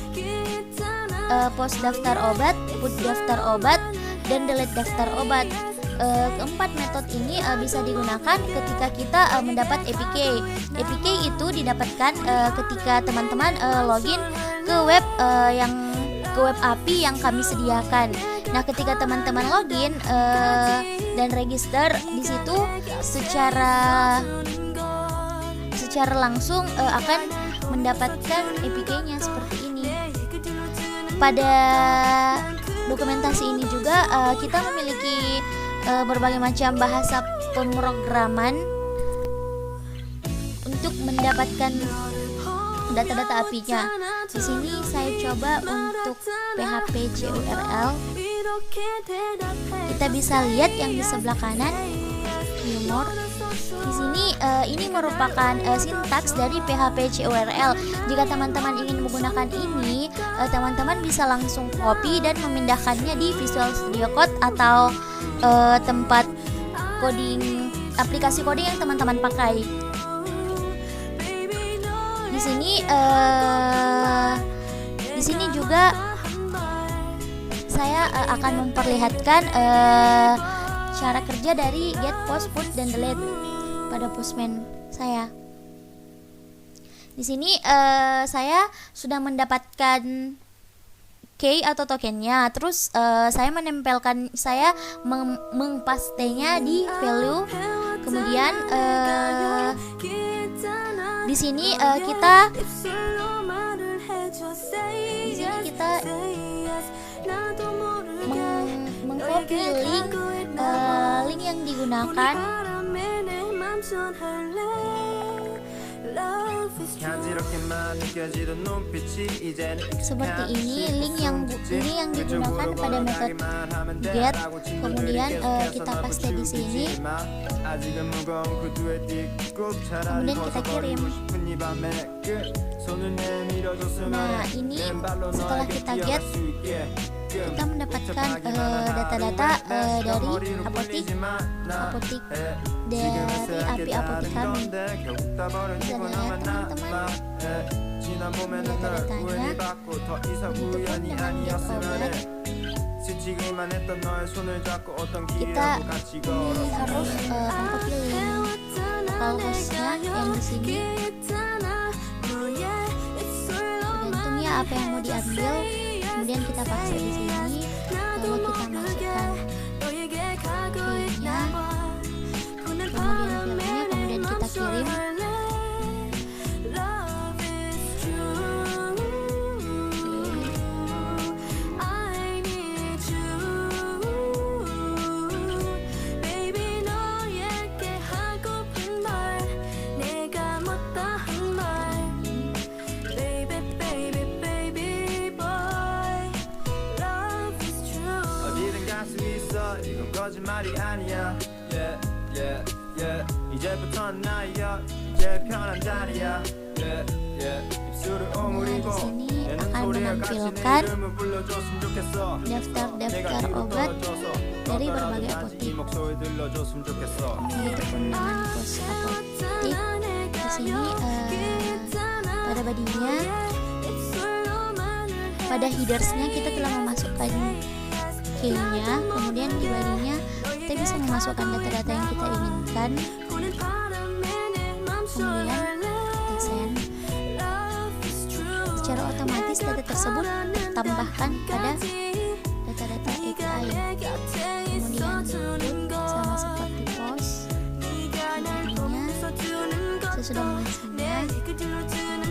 post daftar obat, put daftar obat, dan delete daftar obat. Keempat metode ini bisa digunakan ketika kita mendapat APK. APK itu didapatkan ketika teman-teman login ke web web API yang kami sediakan. Nah, ketika teman-teman login dan register di situ secara langsung akan mendapatkan APK-nya seperti ini. Pada dokumentasi ini juga kita memiliki berbagai macam bahasa pemrograman untuk mendapatkan data-data API-nya. Di sini saya coba untuk PHP CURL. Kita bisa lihat yang di sebelah kanan, humor. Di sini ini merupakan sintaks dari PHP CURL. Jika teman-teman ingin menggunakan ini, teman-teman bisa langsung copy dan memindahkannya di Visual Studio Code atau tempat coding, aplikasi coding yang teman-teman pakai. Di sini juga saya akan memperlihatkan cara kerja dari get, post, put, dan delete pada Postman saya. Di sini saya sudah mendapatkan key atau tokennya. Terus saya mengpastenya di value. Kemudian di sini kita mengcopy link yang digunakan. Seperti ini link yang digunakan pada metode get. Kemudian kita paste di sini. Kemudian kita kirim. Nah, ini setelah kita get, kita mendapatkan data-data dari apotik dari API apotik kami. Bisa lihat teman-teman data-datanya. Begitupun dengan gift obat. Kita ini harus mengcopy link lokal hostnya yang di sini. Tergantung ya apa yang mau diambil, kemudian kita paste di sini, lalu kita masukkan keynya, kemudian filenya, kemudian kita kirim. 거짓말이 아니야 yeah yeah yeah 이제부터는 나야 제일 편한 자리야 yeah yeah 입술을 오므리고 Di sini akan menampilkan daftar-daftar obat dari berbagai apotik. Begitupun dengan pos apotik. Di sini pada badinya, pada headersnya kita telah memasukkan key-nya, kemudian di badinya kita bisa memasukkan data-data yang kita inginkan, kemudian kita send. Secara otomatis data tersebut ditambahkan pada data-data API, kemudian input sama seperti post. Badinya sesudah mengisinya, kemudian kita send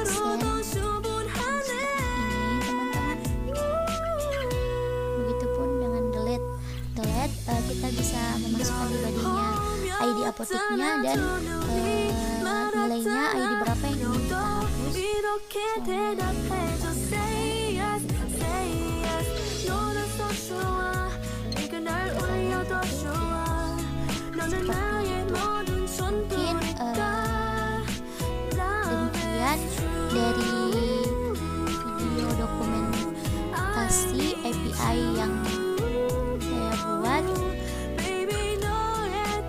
seperti ini teman-teman. Begitupun dengan delete, kita bisa memasukkan di badinya ID apoteknya dan nilainya ID berapa yang ingin kita hapus. Mungkin demikian dari video dokumentasi API yang saya buat. Lebih dan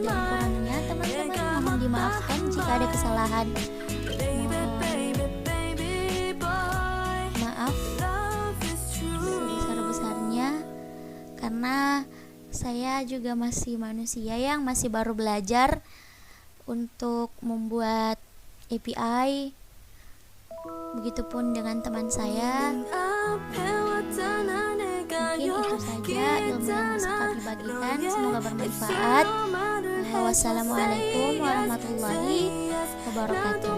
kurangnya teman-teman mohon dimaafkan jika ada kesalahan. Maaf sebesar-besarnya, karena saya juga masih manusia yang masih baru belajar untuk membuat API. Begitupun dengan teman saya. Mungkin itu saja ilmu yang bisa kami bagikan, semoga bermanfaat. Wassalamualaikum warahmatullahi wabarakatuh.